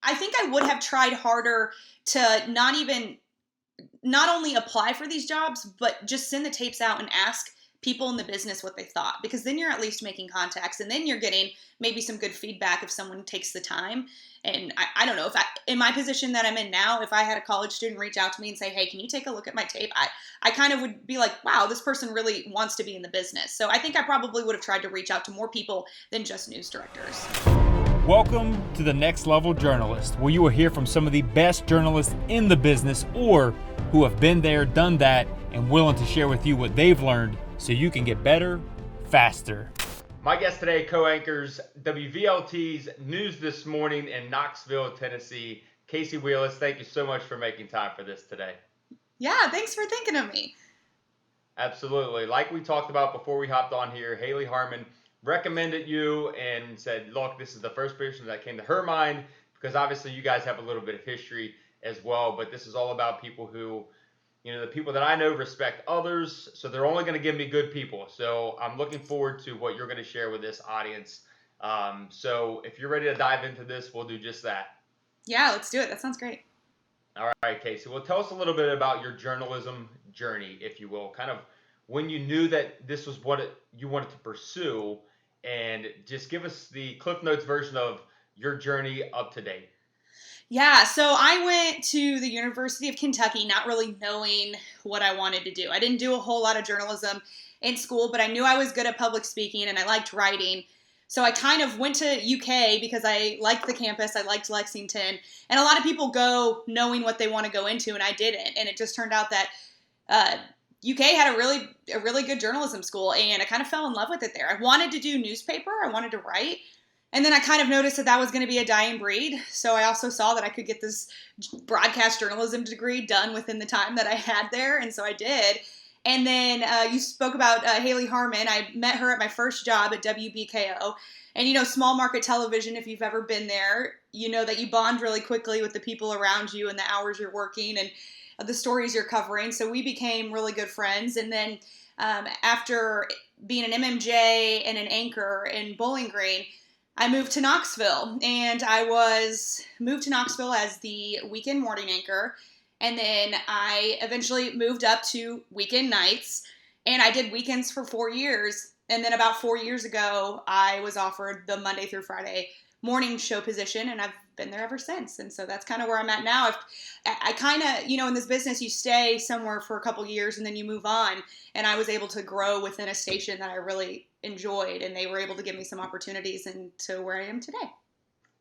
I think I would have tried harder to not only apply for these jobs, but just send the tapes out and ask people in the business what they thought, because then you're at least making contacts, and then you're getting maybe some good feedback if someone takes the time. And I don't know, in my position that I'm in now, if I had a college student reach out to me and say, hey, can you take a look at my tape? I kind of would be like, wow, this person really wants to be in the business. So I think I probably would have tried to reach out to more people than just news directors. Welcome to the Next Level Journalist, where you will hear from some of the best journalists in the business or who have been there, done that, and willing to share with you what they've learned so you can get better, faster. My guest today co-anchors WVLT's News This Morning in Knoxville, Tennessee, Casey Wheeless. Thank you so much for making time for this today. Yeah, thanks for thinking of me. Absolutely. Like we talked about before we hopped on here, Haley Harmon recommended you and said, look, this is the first person that came to her mind, because obviously you guys have a little bit of history as well, but this is all about people who, the people that I know respect others, so they're only going to give me good people. So I'm looking forward to what you're going to share with this audience. So if you're ready to dive into this, we'll do just that. Yeah, let's do it. That sounds great. All right, Casey. Well, tell us a little bit about your journalism journey, if you will, kind of when you knew that this was what you wanted to pursue, and just give us the Cliff Notes version of your journey up to date. Yeah, so I went to the University of Kentucky not really knowing what I wanted to do. I didn't do a whole lot of journalism in school, but I knew I was good at public speaking and I liked writing. So I kind of went to UK because I liked the campus, I liked Lexington, and a lot of people go knowing what they want to go into, and I didn't. And it just turned out that UK had a really good journalism school, and I kind of fell in love with it there. I wanted to do newspaper, I wanted to write. And then I kind of noticed that was going to be a dying breed. So I also saw that I could get this broadcast journalism degree done within the time that I had there. And so I did. And then you spoke about Haley Harmon. I met her at my first job at WBKO. And, small market television, if you've ever been there, you know that you bond really quickly with the people around you and the hours you're working and the stories you're covering. So we became really good friends. And then after being an MMJ and an anchor in Bowling Green, I moved to Knoxville, and I moved to Knoxville as the weekend morning anchor, and then I eventually moved up to weekend nights, and I did weekends for 4 years, and then about 4 years ago, I was offered the Monday through Friday morning show position, and I've been there ever since, and so that's kind of where I'm at now. I kind of, in this business, you stay somewhere for a couple years, and then you move on, and I was able to grow within a station that I really enjoyed, and they were able to give me some opportunities into where I am today.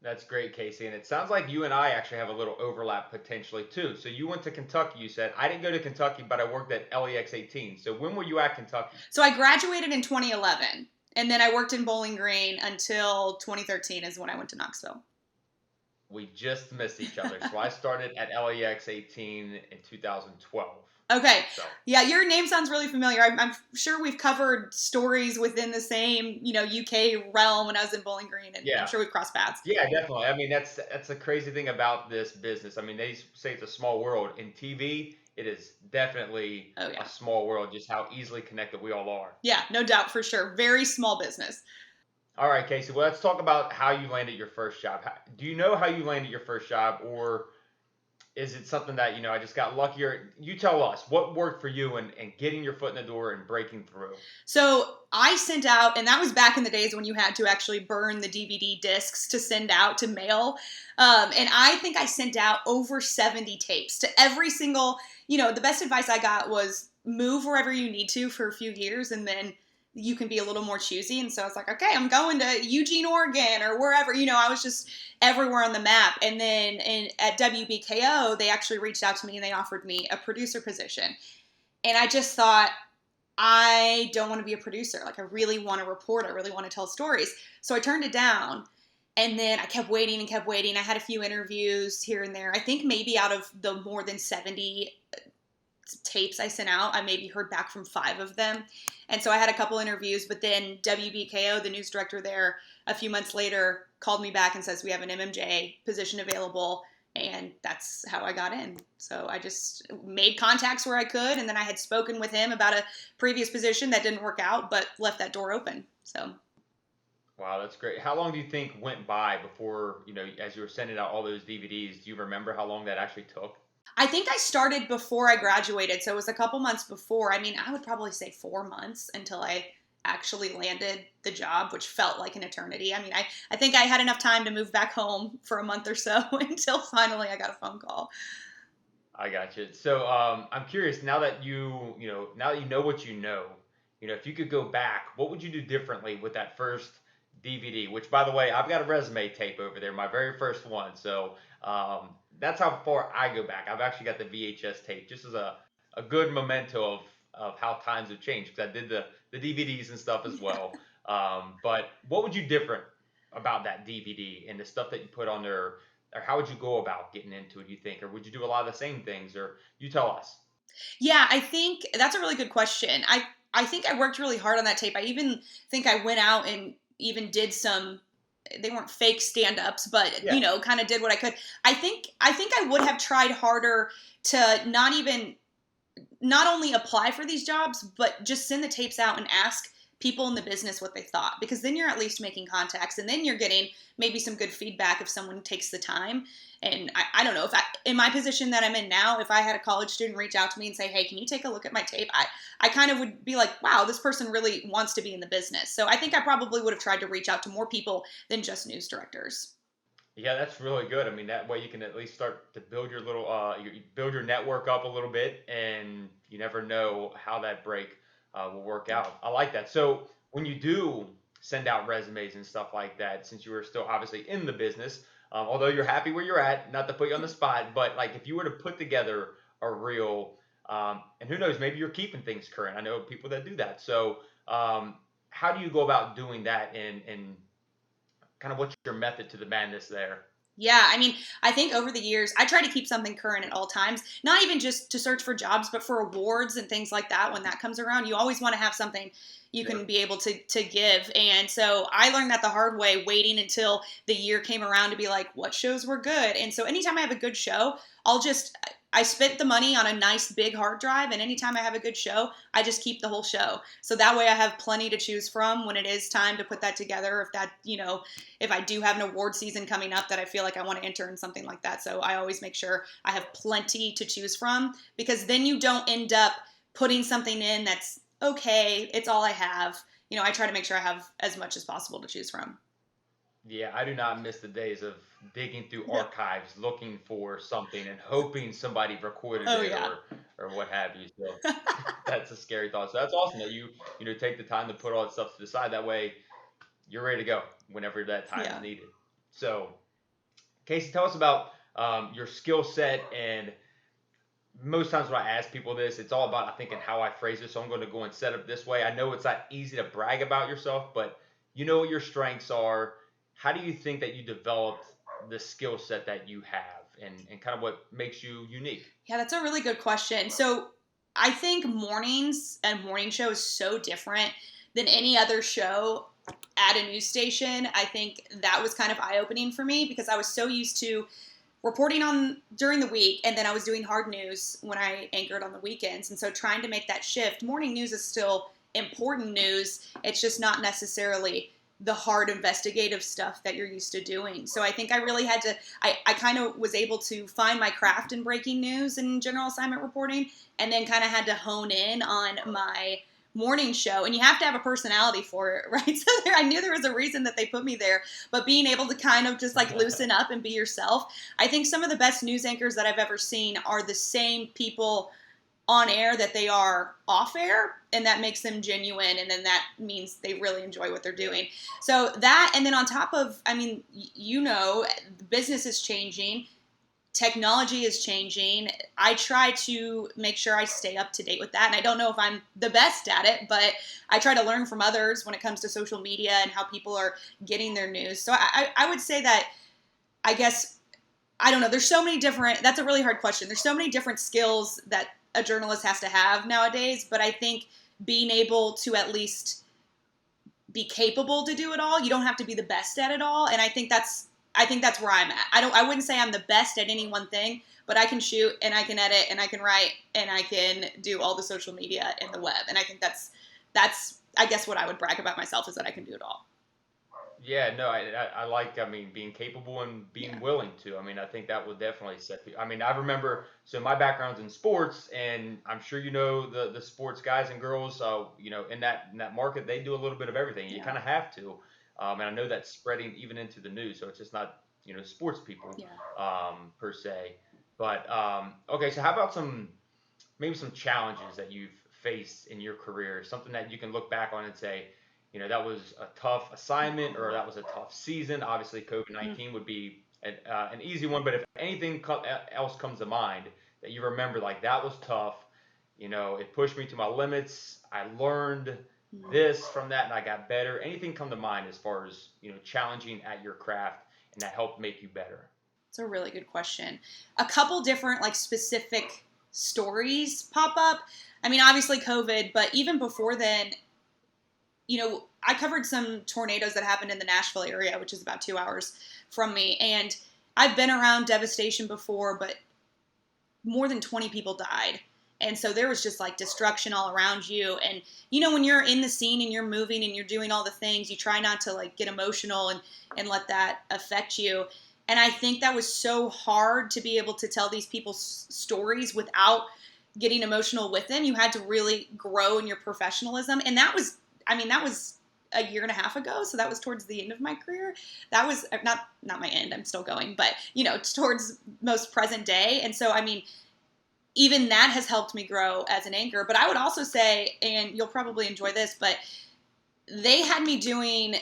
That's great, Casey. And it sounds like you and I actually have a little overlap potentially too. So you went to Kentucky, you said. I didn't go to Kentucky, but I worked at LEX 18. So when were you at Kentucky? So I graduated in 2011, and then I worked in Bowling Green until 2013 is when I went to Knoxville. We just missed each other. So I started at LEX 18 in 2012. Okay. Yeah, your name sounds really familiar. I'm sure we've covered stories within the same, UK realm when I was in Bowling Green, and yeah. I'm sure we've crossed paths. Yeah, definitely. I mean, that's the crazy thing about this business. I mean, they say it's a small world. In TV, it is definitely a small world, just how easily connected we all are. Yeah, no doubt, for sure. Very small business. All right, Casey. Well, let's talk about how you landed your first job. Do you know how you landed your first job, or is it something that, I just got luckier? You tell us what worked for you and getting your foot in the door and breaking through. So I sent out, and that was back in the days when you had to actually burn the DVD discs to send out to mail. And I think I sent out over 70 tapes to every single, the best advice I got was move wherever you need to for a few years, and then you can be a little more choosy. And so I was like, okay, I'm going to Eugene, Oregon, or wherever, I was just everywhere on the map. And then at WBKO, they actually reached out to me and they offered me a producer position. And I just thought, I don't want to be a producer. Like, I really want to report. I really want to tell stories. So I turned it down. And then I kept waiting and kept waiting. I had a few interviews here and there. I think maybe out of the more than 70 tapes I sent out, I maybe heard back from 5 of them. And so I had a couple interviews, but then WBKO, the news director there, a few months later called me back and says, we have an MMJ position available. And that's how I got in. So I just made contacts where I could. And then I had spoken with him about a previous position that didn't work out, but left that door open. So. Wow, that's great. How long do you think went by before, as you were sending out all those DVDs, do you remember how long that actually took? I think I started before I graduated, so it was a couple months before. I mean, I would probably say 4 months until I actually landed the job, which felt like an eternity. I mean, I think I had enough time to move back home for a month or so until finally I got a phone call. I got you. So I'm curious now that now that you know what if you could go back, what would you do differently with that first DVD? Which, by the way, I've got a resume tape over there, my very first one. So that's how far I go back. I've actually got the VHS tape, just as a good memento of how times have changed. Because I did the DVDs and stuff as well. But what would you different about that DVD and the stuff that you put on there? Or how would you go about getting into it, do you think? Or would you do a lot of the same things? Or you tell us. Yeah, I think that's a really good question. I think I worked really hard on that tape. I even think I went out and even did some, they weren't fake stand-ups, but Yeah. kind of did what I could. I think I would have tried harder to not only apply for these jobs, but just send the tapes out and ask people in the business what they thought, because then you're at least making contacts, and then you're getting maybe some good feedback if someone takes the time. And I don't know, in my position that I'm in now, if I had a college student reach out to me and say, hey, can you take a look at my tape? I kind of would be like, wow, this person really wants to be in the business. So I think I probably would have tried to reach out to more people than just news directors. Yeah, that's really good. I mean, that way you can at least start to build your little, you build your network up a little bit, and you never know how that break will work out. I like that. So when you do send out resumes and stuff like that, since you were still obviously in the business, although you're happy where you're at, not to put you on the spot, but like if you were to put together a reel, and who knows, maybe you're keeping things current. I know people that do that. So how do you go about doing that, and kind of what's your method to the madness there? Yeah, I mean, I think over the years, I try to keep something current at all times, not even just to search for jobs, but for awards and things like that. When that comes around, you always want to have something you Sure. can be able to give. And so I learned that the hard way, waiting until the year came around to be like, what shows were good? And so anytime I have a good show, I spent the money on a nice big hard drive, and anytime I have a good show, I just keep the whole show. So that way I have plenty to choose from when it is time to put that together. If I do have an award season coming up that I feel like I want to enter in something like that. So I always make sure I have plenty to choose from, because then you don't end up putting something in that's okay, it's all I have. I try to make sure I have as much as possible to choose from. Yeah, I do not miss the days of digging through Yeah. archives looking for something and hoping somebody recorded Oh, it, yeah. or what have you. So that's a scary thought. So that's awesome that you take the time to put all that stuff to the side. That way you're ready to go whenever that time Yeah. is needed. So Casey, tell us about your skill set. And most times when I ask people this, it's all about, I think, and how I phrase it. So I'm going to go and set up this way. I know it's not easy to brag about yourself, but you know what your strengths are. How do you think that you developed the skill set that you have, and kind of what makes you unique? Yeah, that's a really good question. So I think mornings and morning show is so different than any other show at a news station. I think that was kind of eye-opening for me, because I was so used to reporting on during the week, and then I was doing hard news when I anchored on the weekends. And so trying to make that shift, morning news is still important news. It's just not necessarily the hard investigative stuff that you're used to doing. So I think I really had to, I kind of was able to find my craft in breaking news and general assignment reporting, and then kind of had to hone in on my morning show. And you have to have a personality for it, right? So I knew there was a reason that they put me there, but being able to kind of just like loosen up and be yourself. I think some of the best news anchors that I've ever seen are the same people on air that they are off air, and that makes them genuine, and then that means they really enjoy what they're doing. So that, and then on top of, I mean, the business is changing, technology is changing. I try to make sure I stay up to date with that, and I don't know if I'm the best at it, but I try to learn from others when it comes to social media and how people are getting their news. So I would say that, I guess, I don't know, there's so many different, that's a really hard question. There's so many different skills that a journalist has to have nowadays, but I think being able to at least be capable to do it all, you don't have to be the best at it all. And I think that's where I'm at. I wouldn't say I'm the best at any one thing, but I can shoot, and I can edit, and I can write, and I can do all the social media and the web. And I think that's I guess what I would brag about myself is that I can do it all. Yeah, no, I like, I mean, being capable and being Yeah. willing to. I mean, I think that would definitely I mean, I remember, so my background's in sports, and I'm sure you know the sports guys and girls, in that market, they do a little bit of everything. You Yeah. kind of have to. And I know that's spreading even into the news, so it's just not, sports people Yeah. per se. But okay, so how about maybe some challenges that you've faced in your career, something that you can look back on and say, that was a tough assignment or that was a tough season. Obviously, COVID Mm. 19 would be an easy one, but if anything else comes to mind that you remember, like that was tough, it pushed me to my limits. I learned Mm. this from that and I got better. Anything come to mind as far as, challenging at your craft and that helped make you better? It's a really good question. A couple different like specific stories pop up. I mean, obviously COVID, but even before then, I covered some tornadoes that happened in the Nashville area, which is about 2 hours from me. And I've been around devastation before, but more than 20 people died. And so there was just like destruction all around you. And, when you're in the scene and you're moving and you're doing all the things, you try not to like get emotional and let that affect you. And I think that was so hard to be able to tell these people's stories without getting emotional with them. You had to really grow in your professionalism. And that was a year and a half ago. So that was towards the end of my career. That was not my end. I'm still going, but it's towards most present day. And so, even that has helped me grow as an anchor. But I would also say, and you'll probably enjoy this, but they had me doing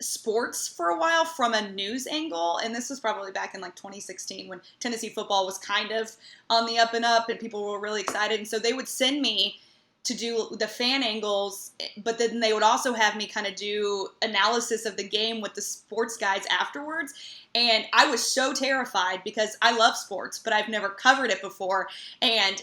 sports for a while from a news angle. And this was probably back in like 2016 when Tennessee football was kind of on the up and up and people were really excited. And so they would send me to do the fan angles, but then they would also have me kind of do analysis of the game with the sports guys afterwards. And I was so terrified because I love sports, but I've never covered it before. And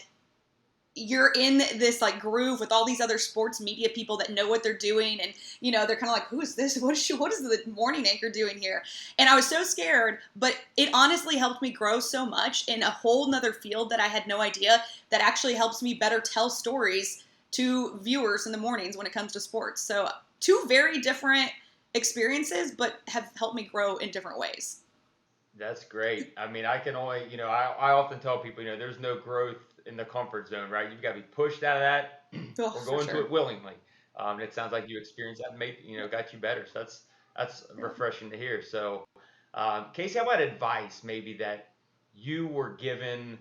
you're in this like groove with all these other sports media people that know what they're doing. And, they're kind of like, who is this? What is the morning anchor doing here? And I was so scared, but it honestly helped me grow so much in a whole nother field that I had no idea that actually helps me better tell stories to viewers in the mornings when it comes to sports. So 2 very different experiences, but have helped me grow in different ways. That's great. I mean, I can only, I often tell people, there's no growth in the comfort zone, right? You've got to be pushed out of that Oh, or for go into sure. it willingly. And it sounds like you experienced that, and made, got you better. So that's Yeah. refreshing to hear. So, Casey, how about advice maybe that you were given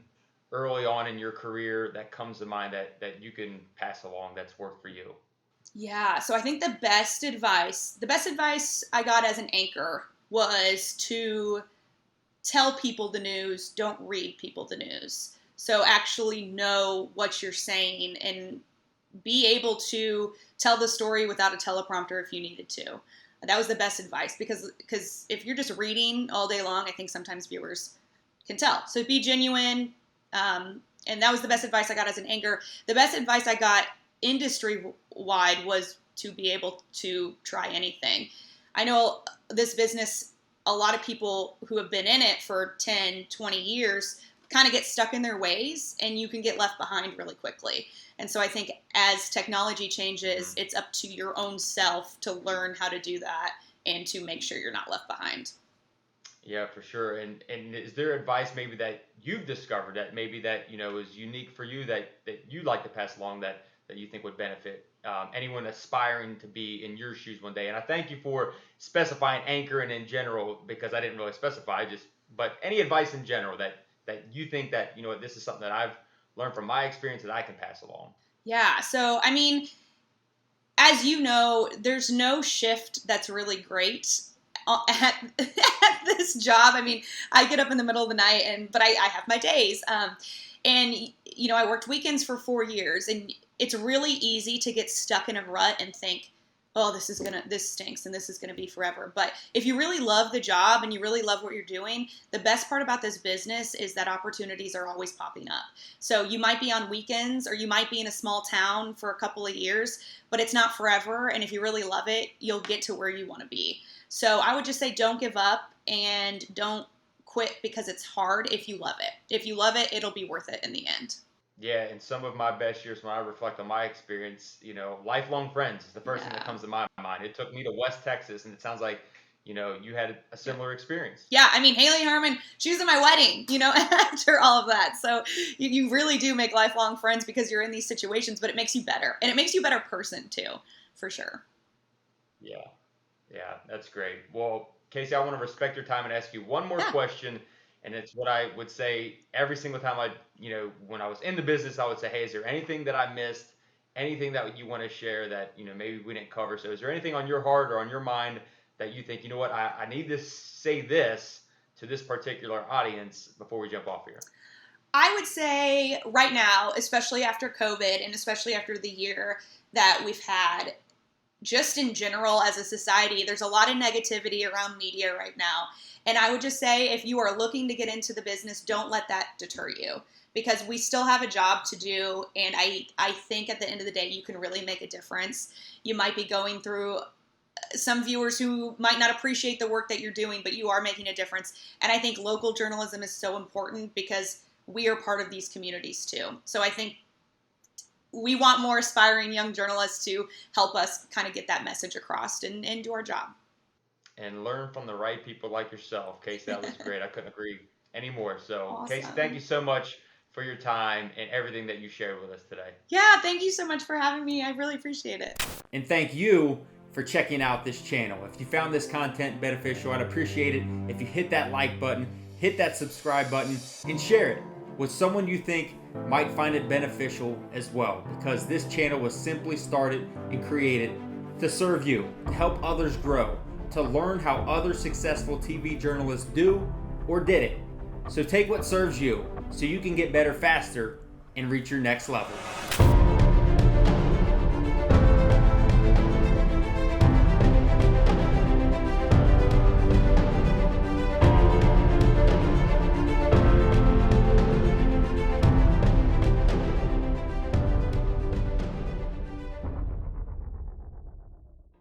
early on in your career that comes to mind that you can pass along that's worked for you? Yeah. So I think the best advice I got as an anchor was to tell people the news, don't read people the news. So actually know what you're saying and be able to tell the story without a teleprompter if you needed to. That was the best advice because if you're just reading all day long, I think sometimes viewers can tell. So be genuine. And that was the best advice I got as an anchor. The best advice I got industry wide was to be able to try anything. I know this business, a lot of people who have been in it for 10, 20 years kind of get stuck in their ways and you can get left behind really quickly. And so I think as technology changes, it's up to your own self to learn how to do that and to make sure you're not left behind. Yeah, for sure. And is there advice maybe that you've discovered that maybe that is unique for you that you'd like to pass along that you think would benefit anyone aspiring to be in your shoes one day? And I thank you for specifying anchor and in general because I didn't really specify. But any advice in general that you think that this is something that I've learned from my experience that I can pass along. Yeah. So, as you know, there's no shift that's really great at this job. I get up in the middle of the night, but I have my days. And I worked weekends for 4 years, and it's really easy to get stuck in a rut and think, oh, this stinks, and this is gonna be forever. But if you really love the job and you really love what you're doing, the best part about this business is that opportunities are always popping up. So you might be on weekends, or you might be in a small town for a couple of years, but it's not forever. And if you really love it, you'll get to where you want to be. So I would just say don't give up and don't quit because it's hard if you love it. If you love it, it'll be worth it in the end. Yeah, and some of my best years when I reflect on my experience, lifelong friends is the first thing that Yeah. comes to my mind. It took me to West Texas, and it sounds like, you had a similar experience. Yeah, I mean, Haley Harmon, she was at my wedding, after all of that. So you really do make lifelong friends because you're in these situations, but it makes you better. And it makes you a better person, too, for sure. Yeah, that's great. Well, Casey, I want to respect your time and ask you one more question. And it's what I would say every single time when I was in the business, I would say, hey, is there anything that I missed? Anything that you want to share that, maybe we didn't cover? So is there anything on your heart or on your mind that you think, I need to say this to this particular audience before we jump off here? I would say right now, especially after COVID and especially after the year that we've had, just in general as a society, there's a lot of negativity around media right now. And I would just say, if you are looking to get into the business, don't let that deter you, because we still have a job to do. And I think at the end of the day, you can really make a difference. You might be going through some viewers who might not appreciate the work that you're doing, but you are making a difference. And I think local journalism is so important because we are part of these communities too. So I think we want more aspiring young journalists to help us kind of get that message across and do our job. And learn from the right people like yourself. Casey, that was great. I couldn't agree anymore. So, Awesome. Casey, thank you so much for your time and everything that you shared with us today. Yeah, thank you so much for having me. I really appreciate it. And thank you for checking out this channel. If you found this content beneficial, I'd appreciate it if you hit that like button, hit that subscribe button, and share it with someone you think might find it beneficial as well, because this channel was simply started and created to serve you, to help others grow, to learn how other successful TV journalists do or did it. So take what serves you so you can get better faster and reach your next level.